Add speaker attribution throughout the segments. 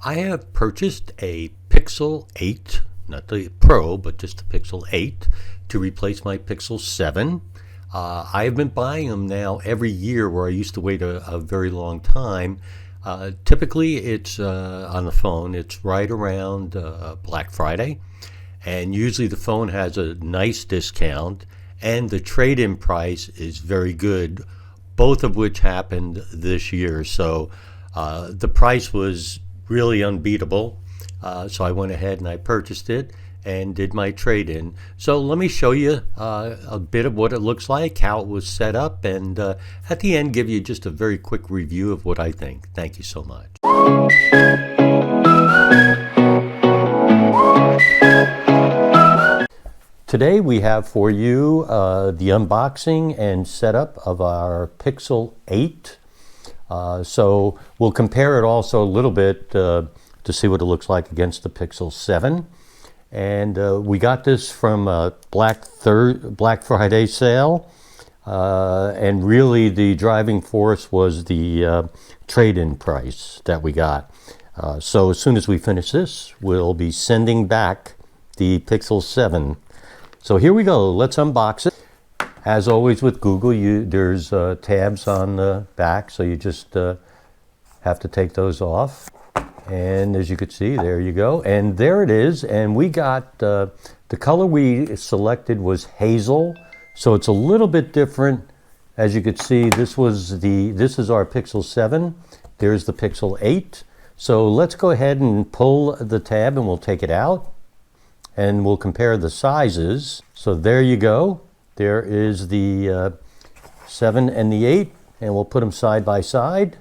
Speaker 1: I have purchased a Pixel 8, not the Pro, but just the Pixel 8 to replace my Pixel 7. I have been buying them now every year where I used to wait a very long time. Typically, it's on the phone. It's right around Black Friday. And usually the phone has a nice discount and the trade-in price is very good, both of which happened this year. So the price was really unbeatable. So I went ahead and I purchased it and did my trade-in. So let me show you a bit of what it looks like, how it was set up, and at the end give you just a very quick review of what I think. Thank you so much. Today we have for you the unboxing and setup of our Pixel 8. So we'll compare it also a little bit to see what it looks like against the Pixel 7. And we got this from a Black Friday sale. And really the driving force was the trade-in price that we got. So as soon as we finish this, we'll be sending back the Pixel 7. So here we go, let's unbox it. As always with Google, there's tabs on the back, so you just have to take those off. And as you can see, there you go. And there it is, and we got, the color we selected was hazel, so it's a little bit different. As you could see, this is our Pixel 7, there's the Pixel 8. So let's go ahead and pull the tab and we'll take it out. And we'll compare the sizes. So there you go. There is the 7 and the 8, and we'll put them side by side.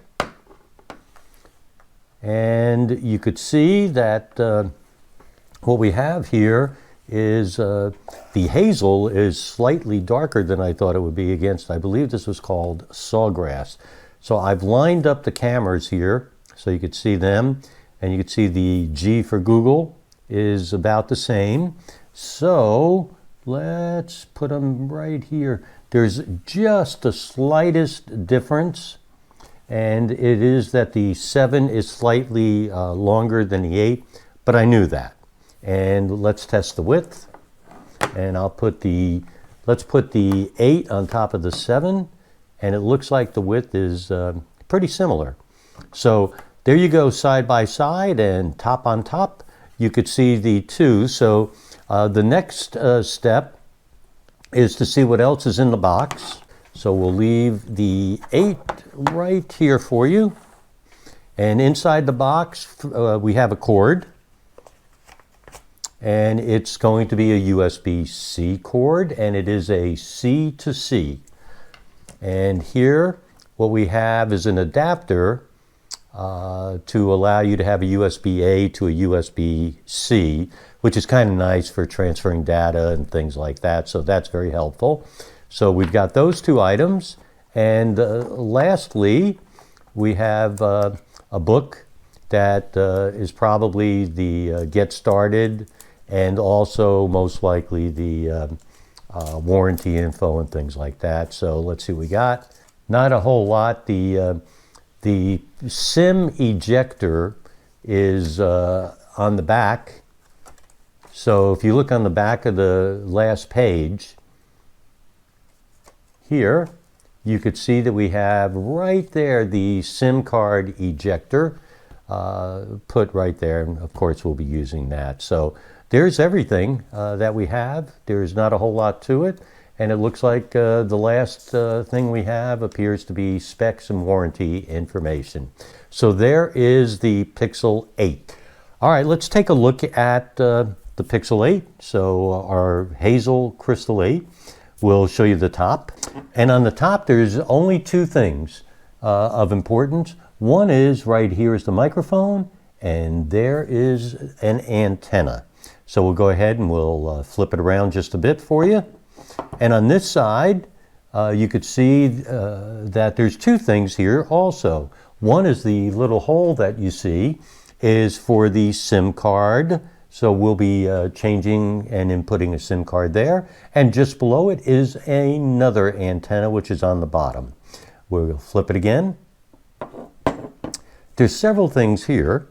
Speaker 1: And you could see that what we have here is the hazel is slightly darker than I thought it would be against, I believe this was called sawgrass. So I've lined up the cameras here so you could see them, and you could see the G for Google is about the same. So let's put them right here. There's just the slightest difference, and it is that the 7 is slightly longer than the 8, but I knew that. And let's test the width, and let's put the 8 on top of the 7, and it looks like the width is pretty similar. So there you go, side by side and top on top. You could see the 2. So the next step is to see what else is in the box. So we'll leave the 8 right here for you. And inside the box, we have a cord. And it's going to be a USB-C cord, and it is a C to C. And here, what we have is an adapter to allow you to have a USB-A to a USB-C, which is kind of nice for transferring data and things like that. So that's very helpful. So we've got those 2 items. And lastly, we have a book that is probably the Get Started and also most likely the warranty info and things like that. So let's see what we got. Not a whole lot. The SIM ejector is on the back. So if you look on the back of the last page, here, you could see that we have right there the SIM card ejector put right there. And of course, we'll be using that. So there's everything that we have. There's not a whole lot to it. And it looks like the last thing we have appears to be specs and warranty information. So there is the Pixel 8. All right, let's take a look at the Pixel 8. So our Hazel Crystal 8. We'll show you the top. And on the top, there's only 2 things of importance. One is right here is the microphone, and there is an antenna. So we'll go ahead and we'll flip it around just a bit for you. And on this side, you could see that there's 2 things here also. One is the little hole that you see is for the SIM card. So we'll be changing and inputting a SIM card there. And just below it is another antenna, which is on the bottom. We'll flip it again. There's several things here.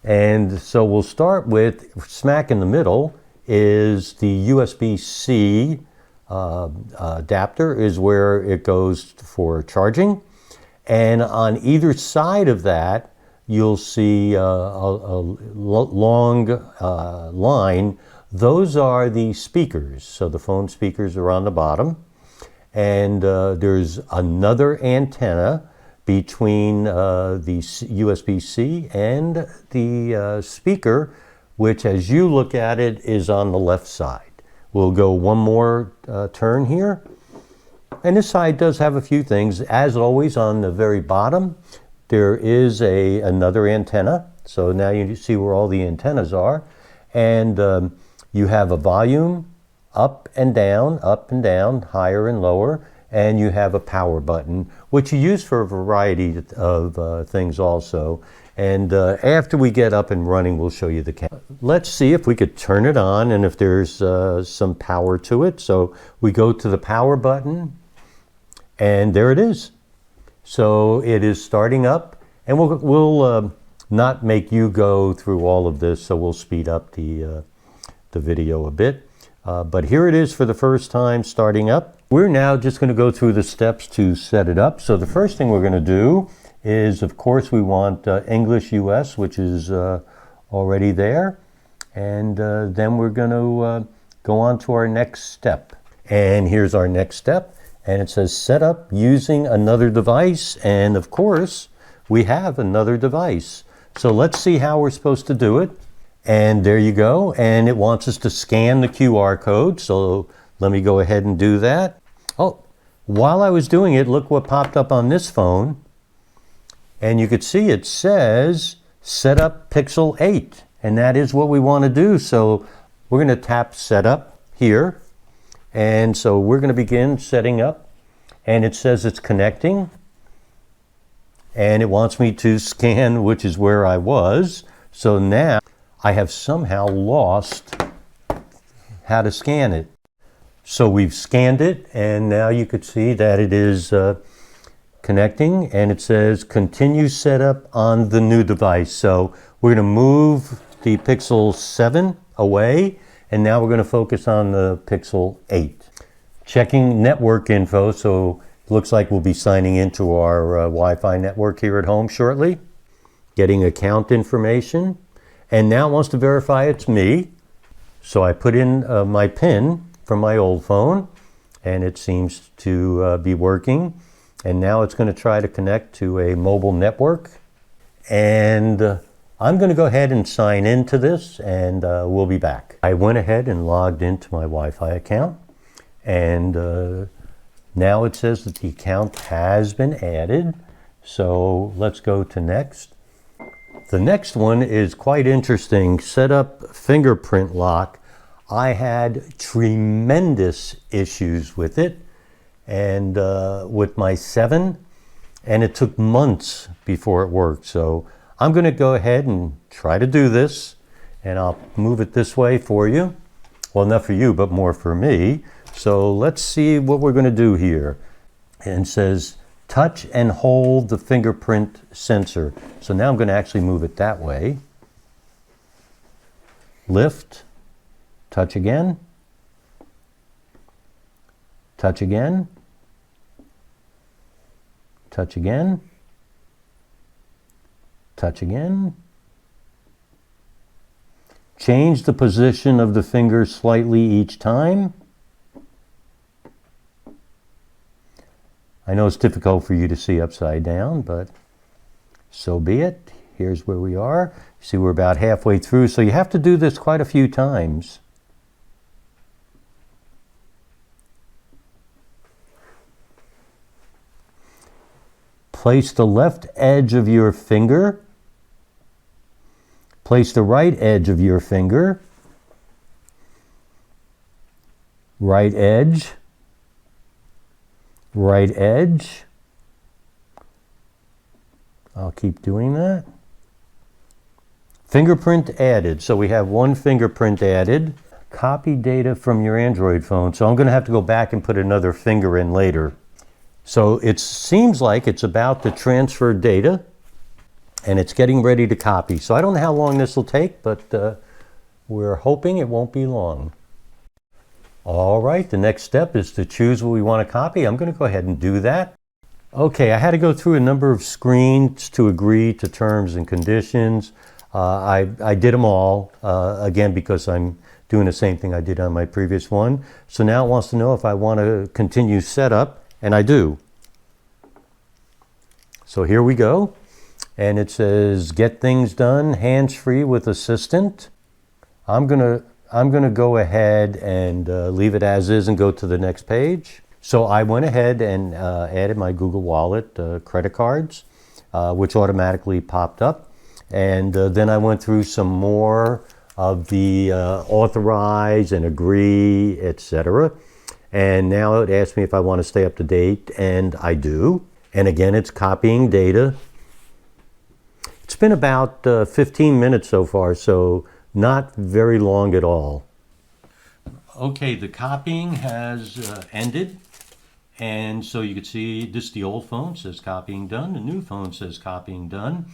Speaker 1: And so we'll start with, smack in the middle is the USB-C adapter, is where it goes for charging. And on either side of that, you'll see a long line. Those are the speakers. So the phone speakers are on the bottom. And there's another antenna between the USB-C and the speaker, which as you look at it is on the left side. We'll go one more turn here. And this side does have a few things. As always, on the very bottom, there is another antenna. So now you see where all the antennas are. And you have a volume up and down, higher and lower. And you have a power button, which you use for a variety of things also. And after we get up and running, we'll show you the camera. Let's see if we could turn it on and if there's some power to it. So we go to the power button, and there it is. So it is starting up, and we'll not make you go through all of this, so we'll speed up the video a bit. But here it is for the first time starting up. We're now just going to go through the steps to set it up. So the first thing we're going to do is, of course, we want English US, which is already there. And then we're going to go on to our next step. And here's our next step. And it says set up using another device. And of course, we have another device. So let's see how we're supposed to do it. And there you go. And it wants us to scan the QR code. So let me go ahead and do that. Oh, while I was doing it, look what popped up on this phone. And you could see it says set up Pixel 8. And that is what we want to do. So we're going to tap setup here. And so we're going to begin setting up. And it says it's connecting. And it wants me to scan, which is where I was. So now I have somehow lost how to scan it. So we've scanned it, and now you could see that it is connecting, and it says continue setup on the new device. So we're going to move the Pixel 7 away, and now we're going to focus on the Pixel 8. Checking network info, so it looks like we'll be signing into our Wi-Fi network here at home shortly. Getting account information. And now it wants to verify it's me. So I put in my PIN from my old phone, and it seems to be working. And now it's going to try to connect to a mobile network. And I'm going to go ahead and sign into this, and we'll be back. I went ahead and logged into my Wi-Fi account. And now it says that the account has been added. So let's go to next. The next one is quite interesting. Set up fingerprint lock. I had tremendous issues with it, and with my 7, and it took months before it worked. So I'm going to go ahead and try to do this, and I'll move it this way for you. Well, not for you, but more for me. So let's see what we're going to do here. And it says touch and hold the fingerprint sensor. So now I'm going to actually move it that way. Lift, touch again, touch again, touch again, touch again. Change the position of the finger slightly each time. I know it's difficult for you to see upside down, but so be it. Here's where we are. See, we're about halfway through, so you have to do this quite a few times. Place the left edge of your finger. Place the right edge of your finger. Right edge. Right edge. I'll keep doing that. Fingerprint added. So we have one fingerprint added. Copy data from your Android phone. So I'm going to have to go back and put another finger in later. So it seems like it's about to transfer data. and it's getting ready to copy. So I don't know how long this will take, but we're hoping it won't be long. All right, the next step is to choose what we want to copy. I'm going to go ahead and do that. Okay, I had to go through a number of screens to agree to terms and conditions. I did them all, again, because I'm doing the same thing I did on my previous one. So now it wants to know if I want to continue setup, and I do. So here we go. And it says, get things done, hands-free with assistant. I'm gonna go ahead and leave it as is and go to the next page. So I went ahead and added my Google Wallet credit cards, which automatically popped up. And then I went through some more of the authorize and agree, etc. And now it asks me if I want to stay up to date, and I do. And again, it's copying data. It's been about 15 minutes so far, so not very long at all. Okay, the copying has ended. And so you can see this, the old phone says copying done, the new phone says copying done.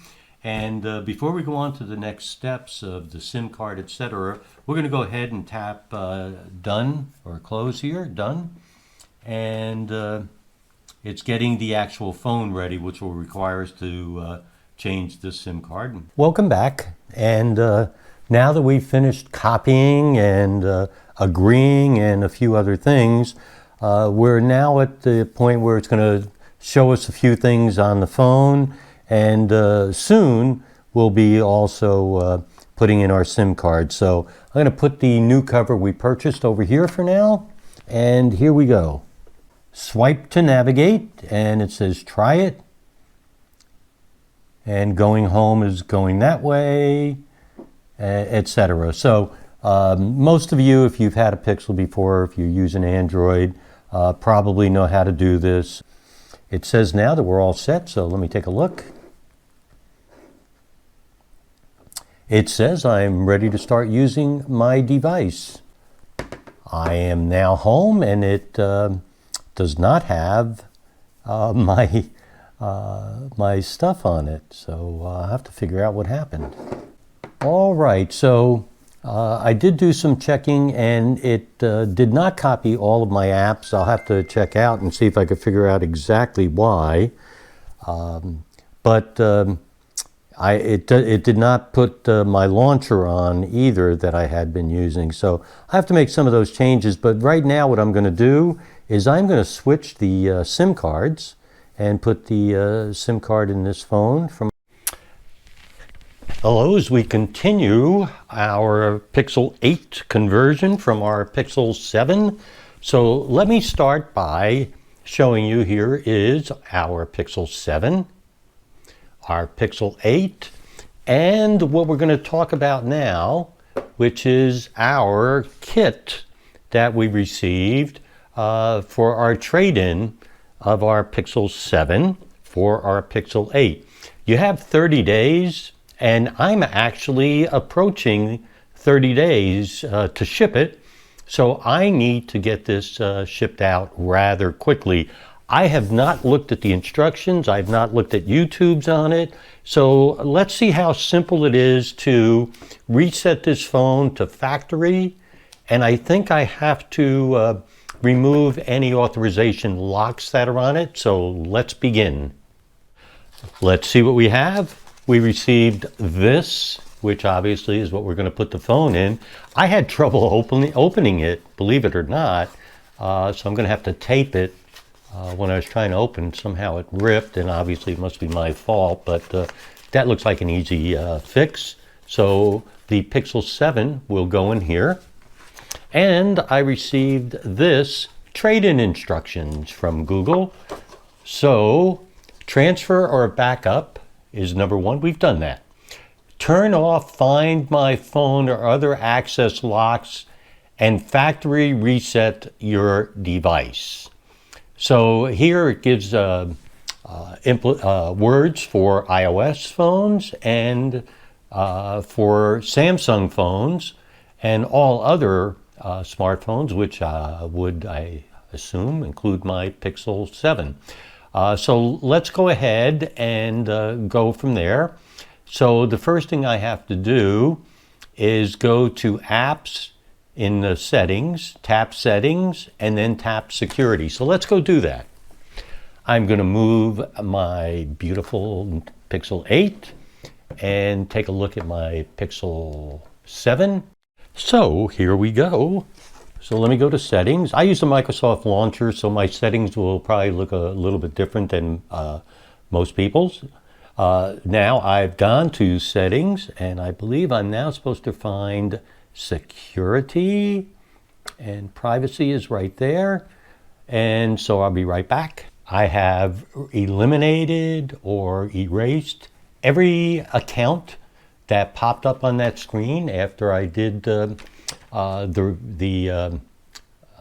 Speaker 1: And before we go on to the next steps of the SIM card, etc., we're going to go ahead and tap done or close here, done. And it's getting the actual phone ready, which will require us to change the SIM card. Welcome back. And now that we've finished copying and agreeing and a few other things, we're now at the point where it's going to show us a few things on the phone, and soon we'll be also putting in our SIM card. So I'm going to put the new cover we purchased over here for now, and here we go. Swipe to navigate, and it says try it, and going home is going that way, etc. So most of you, if you've had a Pixel before, if you use an Android, probably know how to do this. It says now that we're all set, so let me take a look. It says I'm ready to start using my device. I am now home, and it does not have my stuff on it, so I'll have to figure out what happened. All right, so I did do some checking, and it did not copy all of my apps. I'll have to check out and see if I could figure out exactly why. It did not put my launcher on either that I had been using. So I have to make some of those changes. But right now what I'm going to do is I'm going to switch the SIM cards and put the SIM card in this phone from. Hello, as we continue our Pixel 8 conversion from our Pixel 7. So let me start by showing you here is our Pixel 7, our Pixel 8, and what we're going to talk about now, which is our kit that we received for our trade-in of our Pixel 7 for our Pixel 8. You have 30 days. And I'm actually approaching 30 days to ship it, so I need to get this shipped out rather quickly. I have not looked at the instructions. I've not looked at YouTube's on it. So let's see how simple it is to reset this phone to factory. And I think I have to remove any authorization locks that are on it. So let's begin. Let's see what we have. We received this, which obviously is what we're going to put the phone in. I had trouble opening it, believe it or not, so I'm going to have to tape it. When I was trying to open, somehow it ripped, and obviously it must be my fault, but that looks like an easy fix. So the Pixel 7 will go in here. And I received this trade-in instructions from Google. So transfer or backup is number one. We've done that. Turn off Find My Phone or other access locks and factory reset your device. So here it gives words for iOS phones and for Samsung phones and all other smartphones, which would, I assume, include my Pixel 7. So let's go ahead and go from there. So the first thing I have to do is go to Apps in the Settings, tap Settings, and then tap Security. So let's go do that. I'm going to move my beautiful Pixel 8 and take a look at my Pixel 7. So here we go. So let me go to Settings. I use the Microsoft Launcher, so my settings will probably look a little bit different than most people's. Now I've gone to Settings, and I believe I'm now supposed to find Security, and Privacy is right there. And so I'll be right back. I have eliminated or erased every account that popped up on that screen after I did the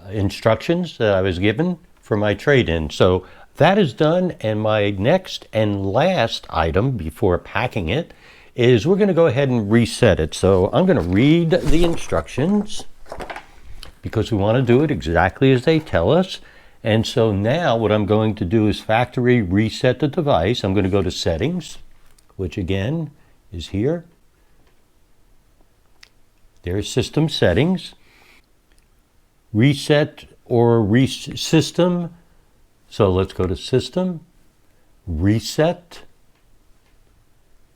Speaker 1: instructions that I was given for my trade-in. So that is done, and my next and last item before packing it is we're going to go ahead and reset it. So I'm going to read the instructions because we want to do it exactly as they tell us. And so now what I'm going to do is factory reset the device. I'm going to go to Settings, which again is here. There's System Settings. Reset or System. So let's go to System, Reset,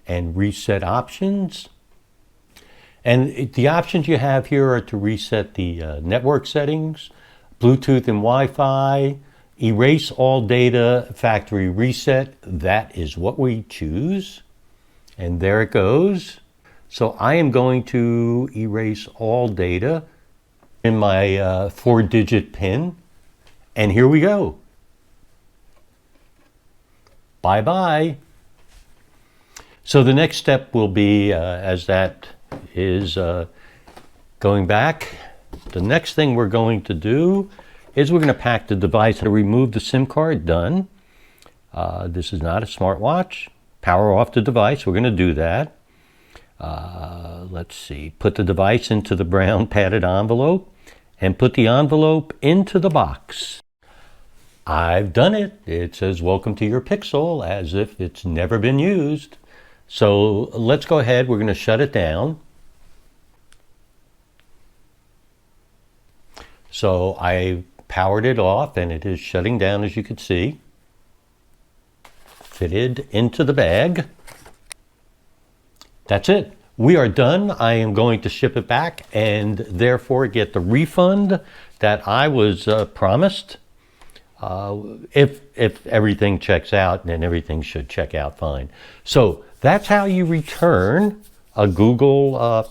Speaker 1: and Reset Options. And the options you have here are to reset the network settings, Bluetooth and Wi-Fi, erase all data, factory reset. That is what we choose. And there it goes. So I am going to erase all data in my 4-digit PIN. And here we go. Bye-bye. So the next step will be, as that is going back, the next thing we're going to do is we're going to pack the device to remove the SIM card. Done. This is not a smartwatch. Power off the device. We're going to do that. Let's see. Put the device into the brown padded envelope and put the envelope into the box. I've done it. It says, "Welcome to your Pixel," as if it's never been used. So let's go ahead. We're going to shut it down. So I powered it off and it is shutting down, as you can see. Fitted into the bag. That's it. We are done. I am going to ship it back and therefore get the refund that I was promised. If everything checks out, then everything should check out fine. So that's how you return a Google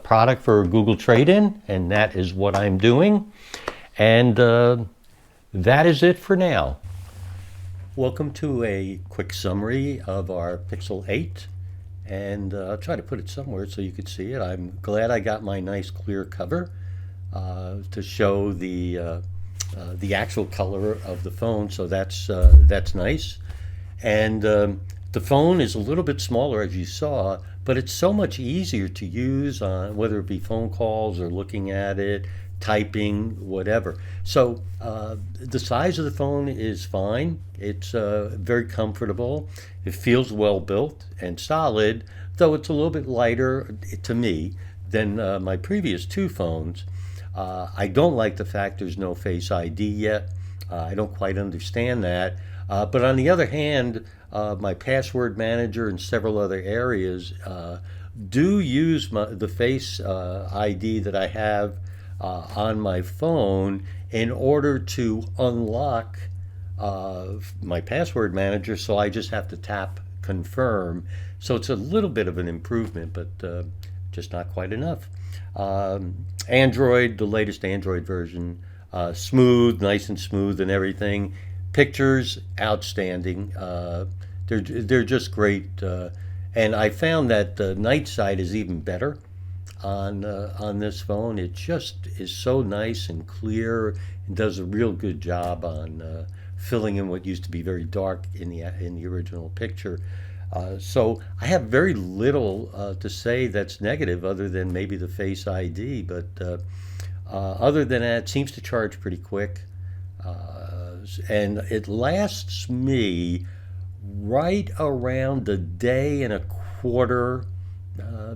Speaker 1: product for a Google trade-in, and that is what I'm doing. And that is it for now. Welcome to a quick summary of our Pixel 8. And I'll try to put it somewhere so you could see it. I'm glad I got my nice clear cover to show the actual color of the phone. So that's nice. And the phone is a little bit smaller, as you saw, but it's so much easier to use on whether it be phone calls or looking at it, typing, whatever. So the size of the phone is fine. It's very comfortable. It feels well built and solid, though it's a little bit lighter to me than my previous two phones. I don't like the fact there's no Face ID yet. I don't quite understand that. But on the other hand, my password manager and several other areas do use the Face ID that I have on my phone in order to unlock my password manager, so I just have to tap confirm. So it's a little bit of an improvement, but just not quite enough. Android, the latest Android version, smooth, nice and smooth and everything. Pictures, outstanding. They're just great. And I found that the night side is even better on this phone. It just is so nice and clear and does a real good job on filling in what used to be very dark in the original picture. So I have very little to say that's negative, other than maybe the Face ID. But other than that, it seems to charge pretty quick, and it lasts me right around a day and a quarter,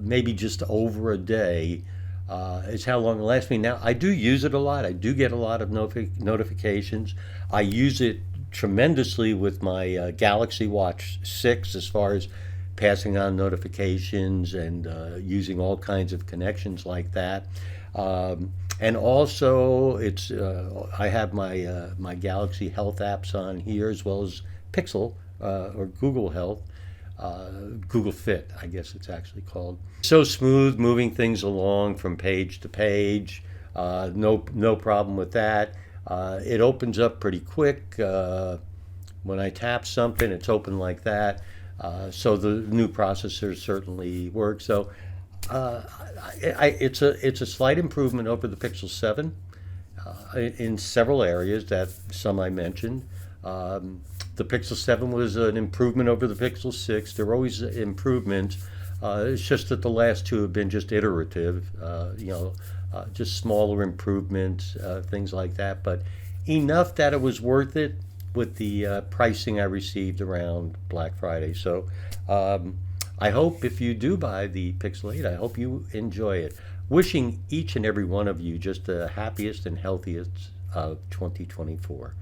Speaker 1: maybe just over a day is how long it lasts me. Now, I do use it a lot. I do get a lot of notifications. I use it tremendously with my Galaxy Watch 6 as far as passing on notifications and using all kinds of connections like that. And also, I have my Galaxy Health apps on here as well as Pixel or Google Health. Google Fit, I guess it's actually called. So smooth, moving things along from page to page. No problem with that. It opens up pretty quick. When I tap something, it's open like that. So the new processor certainly works. So it's a slight improvement over the Pixel 7 in several areas that some I mentioned. The Pixel 7 was an improvement over the Pixel 6. There are always improvements. It's just that the last two have been just iterative, just smaller improvements, things like that. But enough that it was worth it with the pricing I received around Black Friday. So I hope if you do buy the Pixel 8, I hope you enjoy it. Wishing each and every one of you just the happiest and healthiest of 2024.